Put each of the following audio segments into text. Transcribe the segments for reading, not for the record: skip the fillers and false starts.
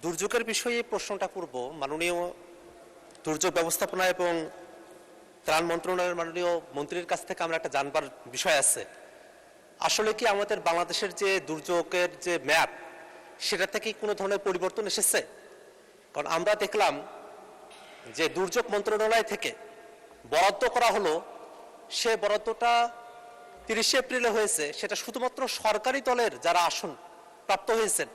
দুর্যোগের বিষয়ে প্রশ্নটা করব মাননীয় দুর্যোগ ব্যবস্থাপনা এবং ত্রাণ মন্ত্রণালয়ের মাননীয় মন্ত্রীর কাছ থেকে আমরা একটা জানবার বিষয় আছে। আসলে কি আমাদের বাংলাদেশের যে দুর্যোগের যে ম্যাপ সেটা থেকে কোনো ধরনের পরিবর্তন এসেছে? কারণ আমরা দেখলাম যে দুর্যোগ মন্ত্রণালয় থেকে বরাদ্দ করা হলো, সে বরাদ্দটা 30 এপ্রিলে হয়েছে, সেটা শুধুমাত্র সরকারি দলের যারা আসন প্রাপ্ত হয়েছেন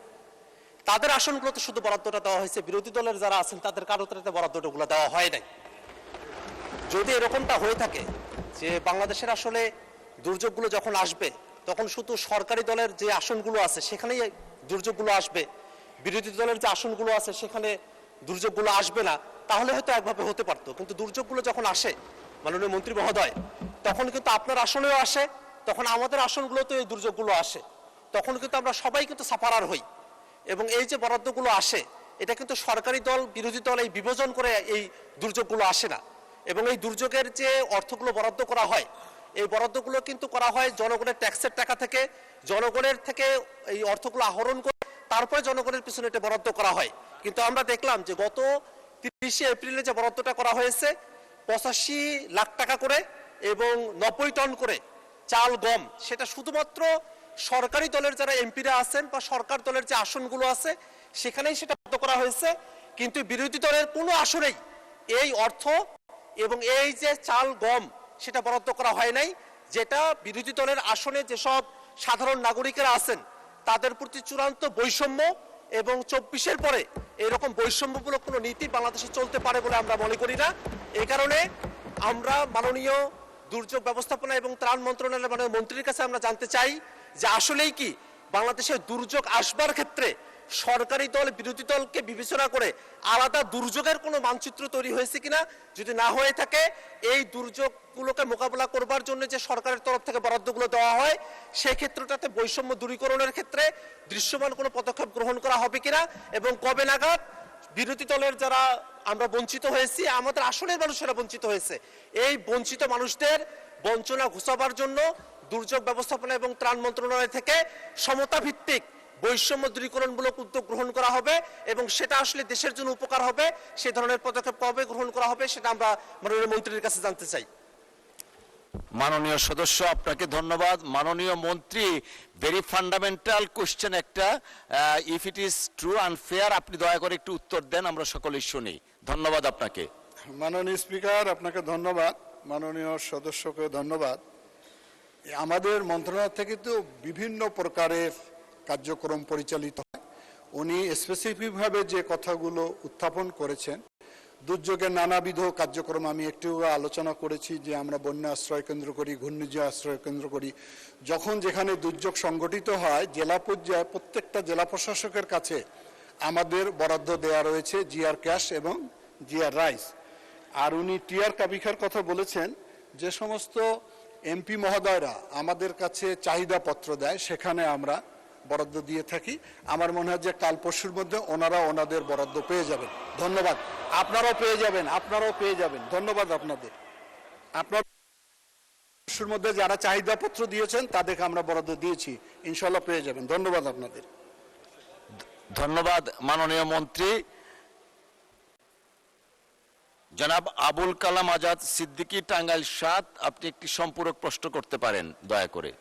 তাদের আসনগুলোতে শুধু বরাদ্দটা দেওয়া হয়েছে, বিরোধী দলের যারা আছেন তাদের কারোতে বরাদ্দগুলো দেওয়া হয় নাই। যদি এরকমটা হয়ে থাকে যে বাংলাদেশের আসলে দুর্যোগগুলো যখন আসবে তখন শুধু সরকারি দলের যে আসনগুলো আছে সেখানেই দুর্যোগগুলো আসবে, বিরোধী দলের যে আসনগুলো আছে সেখানে দুর্যোগগুলো আসবে না, তাহলে হয়তো একভাবে হতে পারতো। কিন্তু দুর্যোগগুলো যখন আসে মাননীয় মন্ত্রী মহোদয়, তখন কিন্তু আপনার আসনেও আসে, তখন আমাদের আসনগুলোতেও এই দুর্যোগগুলো আসে, তখন কিন্তু আমরা সবাই কিন্তু সাফারার হই। এবং এই যে বরাদ্দগুলো আসে এটা কিন্তু সরকারি দল বিরোধী দল এই বিভাজন করে এই দুর্যোগগুলো আসে না। এবং এই দুর্যোগের যে অর্থগুলো বরাদ্দ করা হয়, এই বরাদ্দগুলো কিন্তু করা হয় জনগণের ট্যাক্সের টাকা থেকে, জনগণের থেকে এই অর্থগুলো আহরণ করে তারপরে জনগণের পিছনে এটা বরাদ্দ করা হয়। কিন্তু আমরা দেখলাম যে গত 30 এপ্রিলে যে বরাদ্দটা করা হয়েছে 85 লাখ টাকা করে এবং 90 টন করে চাল গম, সেটা শুধুমাত্র সরকারি দলের যারা এমপিরা আছেন বা সরকার দলের যে আসনগুলো আছে সেখানেই সেটা বরাদ্দ করা হয়েছে। কিন্তু বিরোধী দলের কোনো আসনেই এই অর্থ এবং এই যে চাল গম সেটা বরাদ্দ করা হয় নাই, যেটা বিরোধী দলের আসনে যেসব সাধারণ নাগরিকেরা আছেন তাদের প্রতি চূড়ান্ত বৈষম্য। এবং 24-এর পরে এরকম বৈষম্যমূলক কোনো নীতি বাংলাদেশে চলতে পারে বলে আমরা মনে করি না। এই কারণে আমরা মাননীয় দুর্যোগ ব্যবস্থাপনা এবং ত্রাণ মন্ত্রণালয়ের মাননীয় মন্ত্রীর কাছে আমরা জানতে চাই যে আসলেই কি বাংলাদেশে দুর্যোগ আসবার ক্ষেত্রে সরকারি দল বিরোধী দলকে বিবেচনা করে আলাদা দুর্যোগের কোনো মানচিত্র তৈরি হয়েছে কিনা, যদি না হয়ে থাকে এই দুর্যোগগুলোকে মোকাবেলা করবার জন্য যে সরকারের তরফ থেকে বরাদ্দগুলো দেওয়া হয় সেই ক্ষেত্রটাতে বৈষম্য দূরীকরণের ক্ষেত্রে দৃশ্যমান কোনো পদক্ষেপ গ্রহণ করা হবে কিনা, এবং কবে নাগাদ বিরোধী দলের যারা আমরা বঞ্চিত হয়েছি, আমাদের আসনের মানুষেরা বঞ্চিত হয়েছে, এই বঞ্চিত মানুষদের বঞ্চনা ঘুচাবার জন্য দুর্যোগ ব্যবস্থাপনা এবং ত্রাণ মন্ত্রণালয় থেকে সমতা ভিত্তিক বৈষম্য দূরীকরণমূলক উদ্যোগ গ্রহণ করা হবে এবং সেটা আসলে দেশের জন্য উপকার হবে, সে ধরনের পদক্ষেপ কবে গ্রহণ করা হবে সেটা আমরা মাননীয় মন্ত্রীর কাছে জানতে চাই। মাননীয় সদস্য, আপনাকে ধন্যবাদ। মাননীয় মন্ত্রী, ভেরি ফান্ডামেন্টাল কোশ্চেন একটা, if it is true and fair, আপনি দয়া করে একটু উত্তর দেন, আমরা সকলেই শুনি। ধন্যবাদ আপনাকে। মাননীয় স্পিকার, আপনাকে ধন্যবাদ। মাননীয় সদস্যকে ধন্যবাদ। আমাদের মন্ত্রণালয় থেকে তো বিভিন্ন প্রকারের কার্যক্রম পরিচালিত হয়। উনি স্পেসিফিকভাবে যে কথাগুলো উত্থাপন করেছেন, দুর্যোগের নানাবিধ কার্যক্রম আমি একটু আলোচনা করেছি যে আমরা বন্যা আশ্রয় কেন্দ্র করি, ঘূর্ণিঝড় আশ্রয় কেন্দ্র করি। যখন যেখানে দুর্যোগ সংগঠিত হয় জেলা পর্যায়ে প্রত্যেকটা জেলা প্রশাসকের কাছে আমাদের বরাদ্দ দেওয়া রয়েছে জিআর ক্যাশ এবং জিআর রাইস। আর উনি টিআর কাবিখার কথা বলেছেন, যে সমস্ত এমপি মহোদয়রা আমাদের কাছে চাহিদাপত্র দেয় সেখানে আমরা বরাদ্দ দিয়ে থাকি। আমার মনে হয় যে কাল পরশুর মধ্যে ওনারা ওনাদের বরাদ্দ পেয়ে যাবেন। ধন্যবাদ। আপনারাও পেয়ে যাবেন, আপনারাও পেয়ে যাবেন। ধন্যবাদ আপনাদের। আপনার পরশুর মধ্যে যারা চাহিদাপত্র দিয়েছেন তাদেরকে আমরা বরাদ্দ দিয়েছি, ইনশাল্লাহ পেয়ে যাবেন। ধন্যবাদ আপনাদের। ধন্যবাদ মাননীয় মন্ত্রী। জনাব আবুল কালাম আজাদ সিদ্দিকী, টাঙ্গাইল ৭, আপনি একটি সম্পূরক প্রশ্ন করতে পারেন দয়া করে।